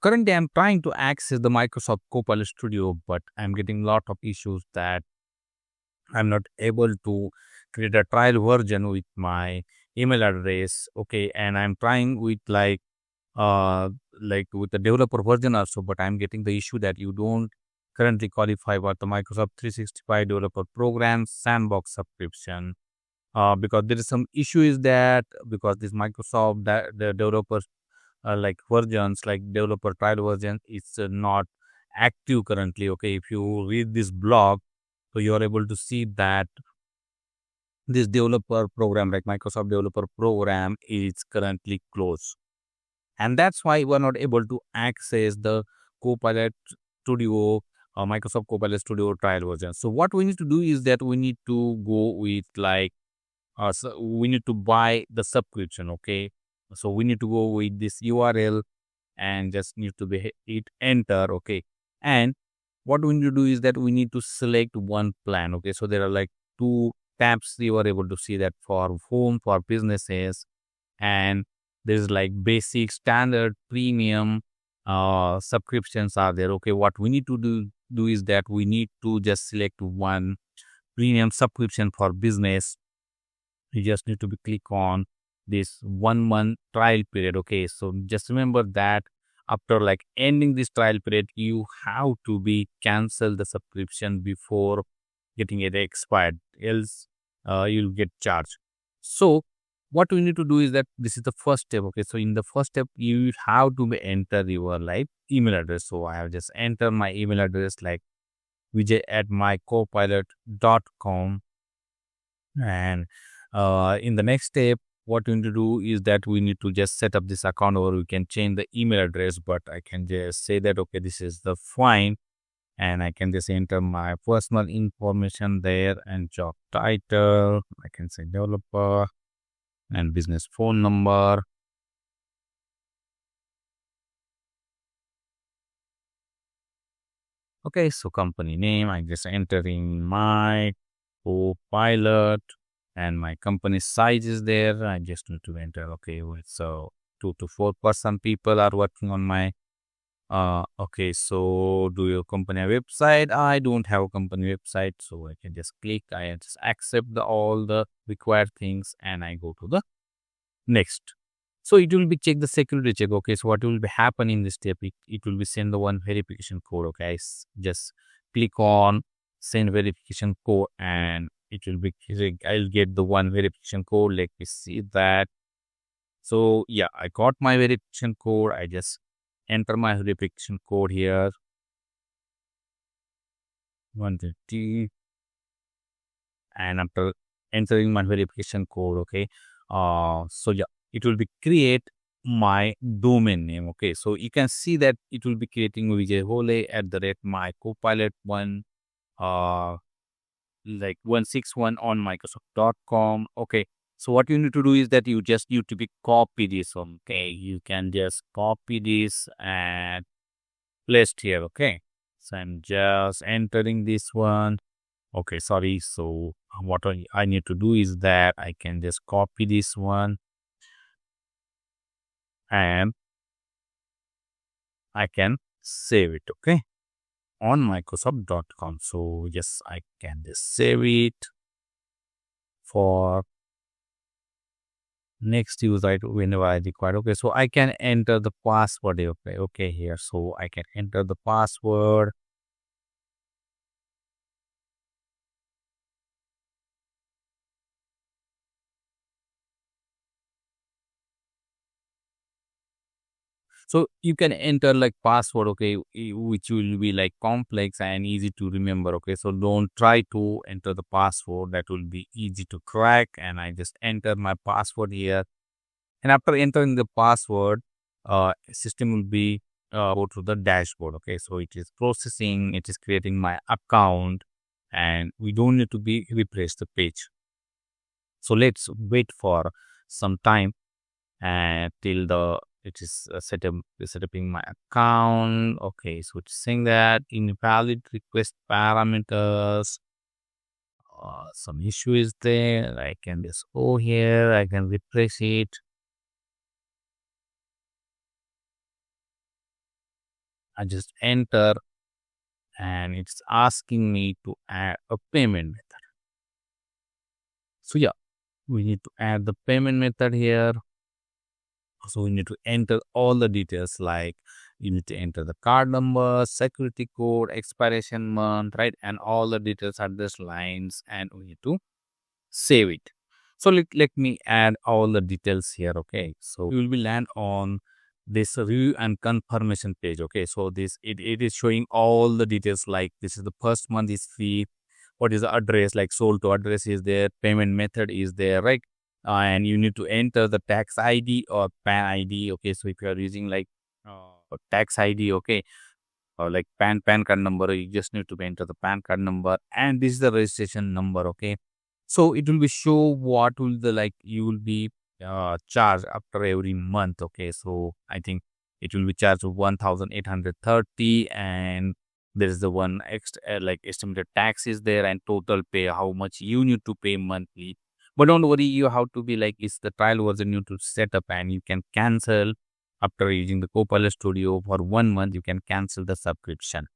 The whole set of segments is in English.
currently I'm trying to access the Microsoft Copilot Studio, but I'm getting a lot of issues that I'm not able to create a trial version with my email address. Okay, and I'm trying with uh with the developer version also, but I'm getting the issue that you don't currently qualify for the Microsoft 365 developer program sandbox subscription. Because there is some issue is that because this Microsoft the developers versions like developer trial version is not active currently. Okay, if you read this blog, so you are able to see that this developer program like Microsoft developer program is currently closed, and that's why we're not able to access the Copilot Studio, Microsoft Copilot Studio trial version. So what we need to do is that we need to go with so we need to buy the subscription. Okay, so we need to go with this URL and just need to be hit enter. Okay, and what we need to do is that we need to select one plan. Okay, so there are like two tabs you are able to see that for home for businesses, and there's like basic, standard, premium subscriptions are there. Okay, what we need to do is that we need to just select one premium subscription for business. You just need to be click on this 1 month trial period. Okay, so just remember that after like ending this trial period, you have to be cancel the subscription before getting it expired, else you'll get charged. So what we need to do is that this is the first step. Okay, so in the first step you have to enter your like email address. So I have just entered my email address like vijay@mycopilot.com. And in the next step, what we need to do is that we need to just set up this account, or we can change the email address. But I can just say that okay, this is the fine, and I can just enter my personal information there and job title. I can say developer and business phone number. Okay, so company name, I just entering my Copilot, and my company size is there. I just need to enter. Okay, so 2 to 4% people are working on my. Okay, so do your company a website? I don't have a company website, so I can just click. I just accept all the required things, and I go to the next. So it will be check the security check. Okay, so what will be happen in this step? It will be send the one verification code. Okay, just click on send verification code, and it will be I'll get the one verification code. Let me see that. So yeah, I got my verification code. I just enter my verification code here. 150, and after entering my verification code, okay, so yeah, it will be create my domain name. Okay, so you can see that it will be creating Vijay Hole at the rate my Copilot one like 161 on Microsoft.com. Okay, so what you need to do is that you just need to be copy this. Okay, you can just copy this and paste here. Okay, so I'm just entering this one. Okay, sorry. So what I need to do is that I can just copy this one, and I can save it. Okay, on Microsoft.com. So yes, I can just save it for next use right whenever I require. Okay, so I can enter the password. Okay, here. So I can enter the password. So you can enter like password, okay, which will be like complex and easy to remember. Okay, so don't try to enter the password that will be easy to crack. And I just enter my password here. And after entering the password, system will be go to the dashboard. Okay, so it is processing, it is creating my account, and we don't need to be refresh the page. So let's wait for some time and till the it is setting my account. Okay, so it's saying that invalid request parameters. Some issue is there. I can just go here. I can refresh it. I just enter, and it's asking me to add a payment method. So yeah, we need to add the payment method here. So we need to enter all the details, like you need to enter the card number, security code, expiration month, right? And all the details are just lines, and we need to save it. So let me add all the details here. Okay. So you will be land on this review and confirmation page. Okay. So it is showing all the details, like this is the first month is free, what is the address, like sold to address is there, payment method is there, right? And you need to enter the tax ID or PAN ID. Okay, so if you are using like tax ID, okay, or like PAN card number, you just need to enter the PAN card number, and this is the registration number. Okay, so it will be show what will the like you will be charged after every month. Okay, so I think it will be charged 1,830, and there is the one extra like estimated tax is there, and total pay how much you need to pay monthly. But don't worry, you have to be like it's the trial version you need to set up, and you can cancel after using the Copilot Studio for 1 month. You can cancel the subscription.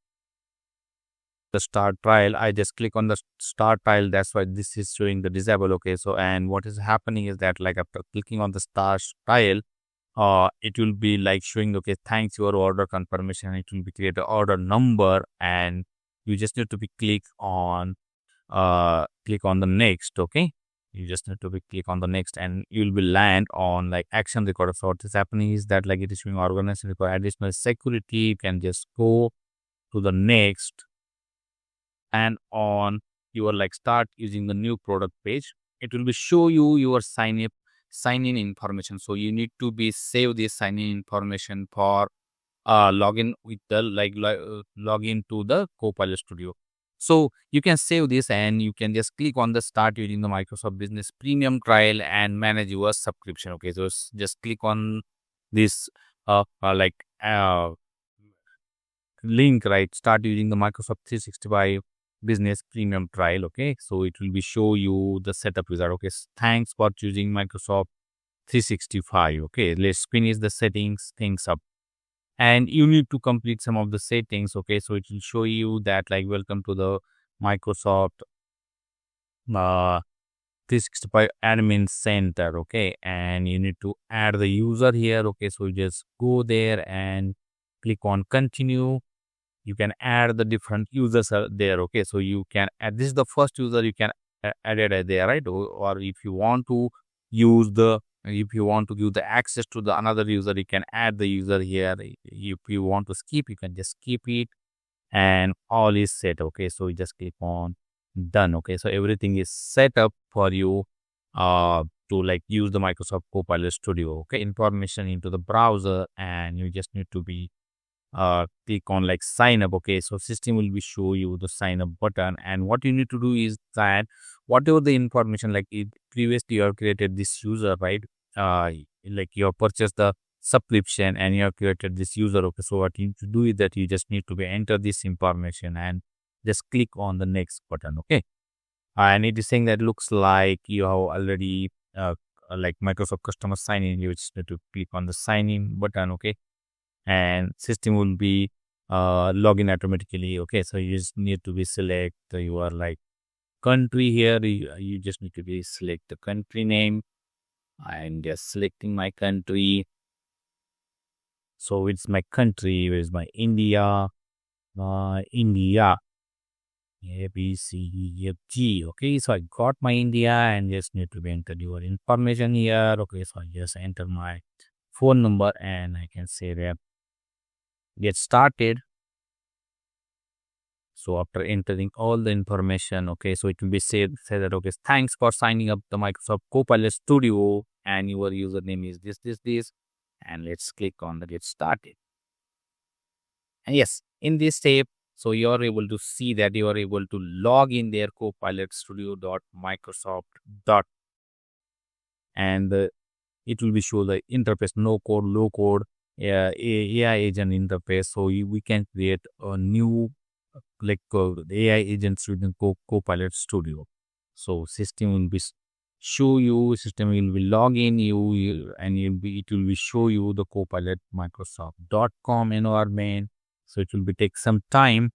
The start trial, I just click on the start trial. That's why this is showing the disable. Okay, so and what is happening is that like after clicking on the start trial, it will be like showing, okay, thanks your order confirmation. It will be create an order number, and you just need to be click on the next. Okay, you just need to be click on the next, and you'll be land on like action recorder. So what is happening is that like it is showing organization require additional security. You can just go to the next, and on your like start using the new product page, it will be show you your sign in information. So you need to be save this sign in information for login with the login to the Copilot Studio. So you can save this, and you can just click on the start using the Microsoft Business Premium trial and manage your subscription. Okay, so just click on this uh, uh like uh link, right? Start using the Microsoft 365 Business Premium trial. Okay, so it will be show you the setup wizard. Okay, thanks for choosing Microsoft 365. Okay, let's finish the settings things up, and you need to complete some of the settings. Okay, so it will show you that like welcome to the Microsoft uh 365 admin center. Okay, and you need to add the user here. Okay, so you just go there and click on continue. You can add the different users are there. Okay, so you can add, this is the first user you can add it there, right? Or if you want to use the, if you want to give the access to the another user, you can add the user here. If you want to skip, you can just skip it, and all is set. Okay, so you just click on done. Okay, so everything is set up for you to like use the Microsoft Copilot Studio. Okay, information into the browser, and you just need to be click on like sign up. Okay, so system will be show you the sign up button, and what you need to do is that whatever the information like previously you have created this user, right? Like you have purchased the subscription and you have created this user. Okay, so what you need to do is that you just need to be enter this information and just click on the next button. Okay, and it is saying that looks like you have already like Microsoft customer sign in. You just need to click on the sign in button. Okay, and system will be login automatically. Okay, so you just need to be select your like country here. You just need to be select the country name. I'm just selecting my country. So it's my country. Where's my India? India. A, B, C, D, F, G. Okay, so I got my India, and just need to be enter your information here. Okay, so I just enter my phone number, and I can say that get started. So after entering all the information, okay, so it will be say that okay, thanks for signing up the Microsoft Copilot Studio, and your username is this, and let's click on the get started. And yes, in this step, so you are able to see that you are able to log in their Copilot Studio.microsoft. And it will be show the interface, no code, low code, AI agent interface. So we can create a new like the AI agents within Copilot Studio. So system will be show you, system will be log in you, and it will be show you the Copilot Microsoft.com environment. So it will be take some time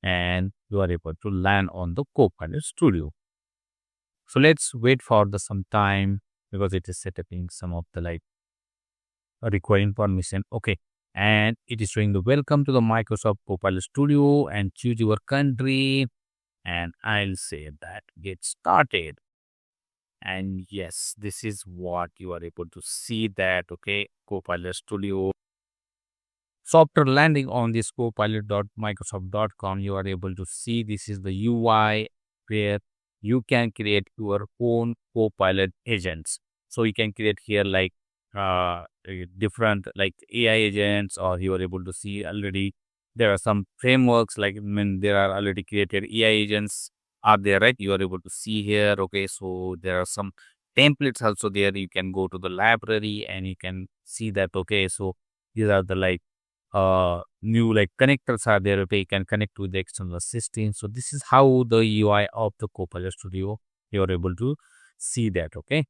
and you are able to land on the Copilot Studio. So let's wait for the some time because it is setting some of the like requiring permission. Okay. And it is showing the welcome to the Microsoft Copilot Studio and choose your country. And I'll say that get started. And yes, this is what you are able to see that, okay, Copilot Studio. So after landing on this copilot.microsoft.com, you are able to see this is the UI where you can create your own Copilot agents. So you can create here like different like AI agents, or you are able to see already there are some frameworks like when there are already created AI agents are there, right? You are able to see here. Okay, so there are some templates also there. You can go to the library and you can see that. Okay, so these are the like new like connectors are there. Okay, you can connect with the external system. So this is how the UI of the Copilot Studio you are able to see that. Okay.